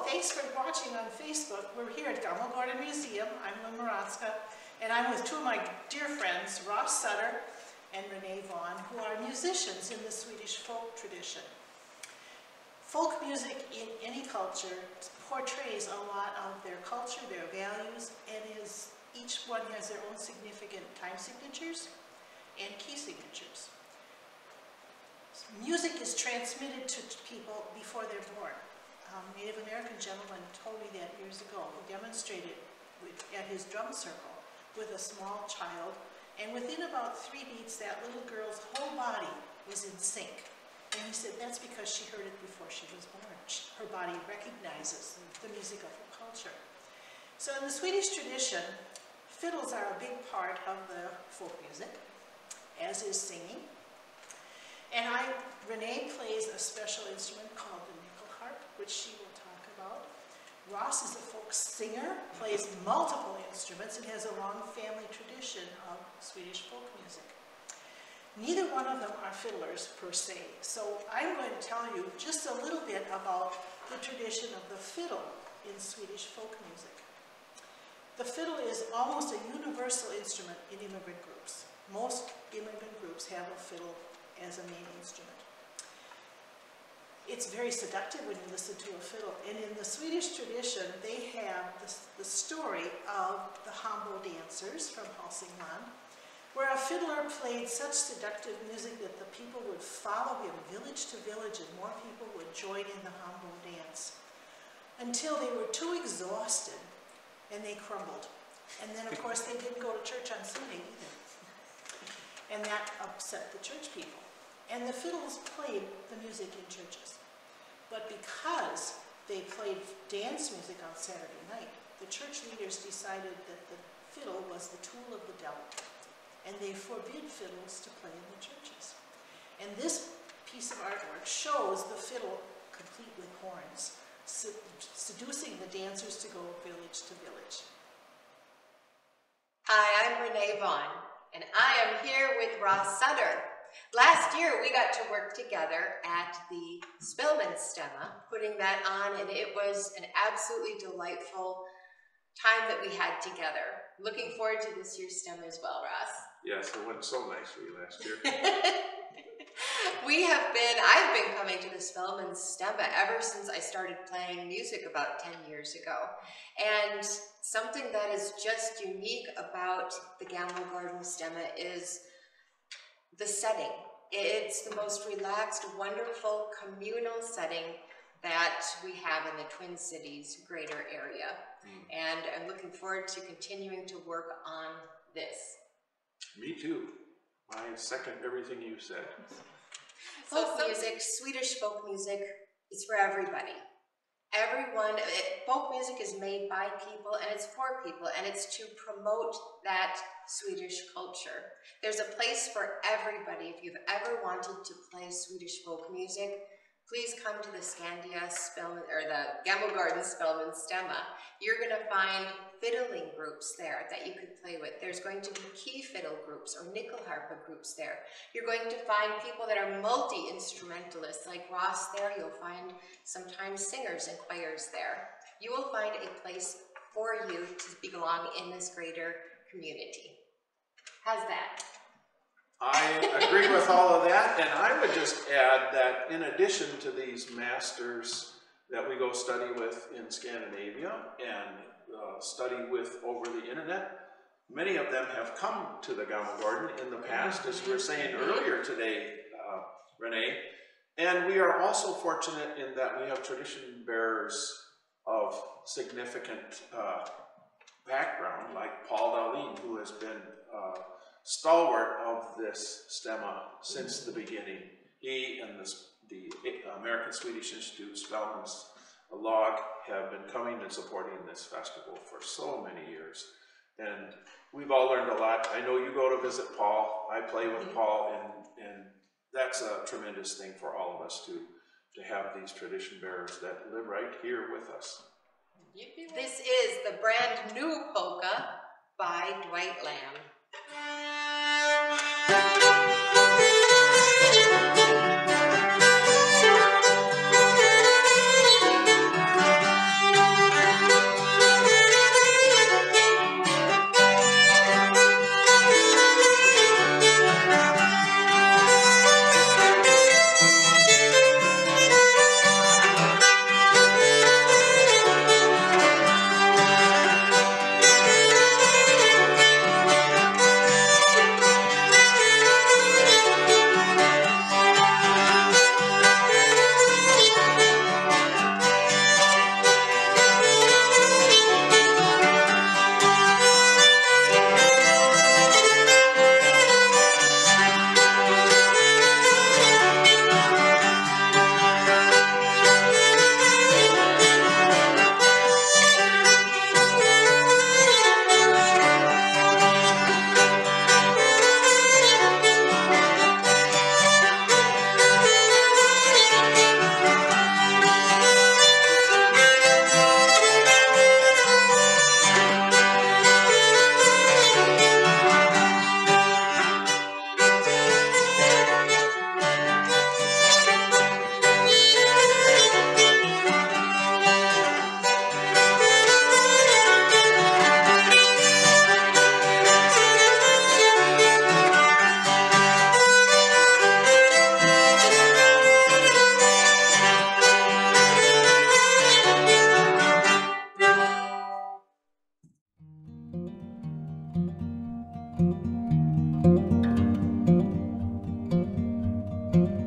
thanks for watching on Facebook. We're here at Gammelgården Museum. I'm Lynn Moratska, and I'm with two of my dear friends, Ross Sutter and Renee Vaughn, who are musicians in the Swedish folk tradition. Folk music in any culture portrays a lot of their culture, their values, and each one has their own significant time signatures and key signatures. Music is transmitted to people before they're born. Native American gentleman told me that years ago. He demonstrated at his drum circle with a small child, and within about 3 beats, that little girl's whole body was in sync. And he said that's because she heard it before she was born. Her body recognizes the music of her culture. So in the Swedish tradition, fiddles are a big part of the folk music, as is singing. And Renee plays a special instrument called the nickel harp, which she will talk about. Ross is a folk singer, plays multiple instruments, and has a long family tradition of Swedish folk music. Neither one of them are fiddlers per se, so I'm going to tell you just a little bit about the tradition of the fiddle in Swedish folk music. The fiddle is almost a universal instrument in immigrant groups. Most immigrant groups have a fiddle as a main instrument. It's very seductive when you listen to a fiddle, and in the Swedish tradition they have the story of the Hambo dancers from Hälsingland, where a fiddler played such seductive music that the people would follow him village to village, and more people would join in the Hambo dance until they were too exhausted and they crumbled. And then of course they didn't go to church on Sunday either. And that upset the church people. And the fiddles played the music in churches. But because they played dance music on Saturday night, the church leaders decided that the fiddle was the tool of the devil. And they forbid fiddles to play in the churches. And this piece of artwork shows the fiddle complete with horns, seducing the dancers to go village to village. Hi, I'm Renee Vaughn, and I am here with Ross Sutter. Last year we got to work together at the Spelman Stemma, putting that on, and it was an absolutely delightful time that we had together. Looking forward to this year's Stemma as well, Ross. Yes, it went so nicely last year. I've been coming to the Spelman Stemma ever since I started playing music about 10 years ago. And something that is just unique about the Gammelgården Stemma is the setting. It's the most relaxed, wonderful, communal setting that we have in the Twin Cities greater area. And I'm looking forward to continuing to work on this. Me too. I second everything you said. Folk music, Swedish folk music, is for everybody. Folk music is made by people and it's for people, and it's to promote that Swedish culture. There's a place for everybody. If you've ever wanted to play Swedish folk music, please come to the Gammelgården Spelman Stemma. You're going to find fiddling groups there that you could play with. There's going to be key fiddle groups or nickel harpa groups there. You're going to find people that are multi-instrumentalists like Ross there. You'll find sometimes singers and choirs there. You will find a place for you to belong in this greater community. How's that? I agree with all of that, and I would just add that in addition to these masters that we go study with in Scandinavia and study with over the internet, many of them have come to the Gammelgården in the past, as you were saying earlier today, Renee. And we are also fortunate in that we have tradition bearers of significant background, like Paul Dahlin, who has been stalwart of this stemma since the beginning. He and the American Swedish Institute, Spelman's Log, have been coming and supporting this festival for so many years. And we've all learned a lot. I know you go to visit Paul. I play with Paul, and that's a tremendous thing for all of us to have these tradition bearers that live right here with us. This is the brand new polka by Dwight Lamb. you.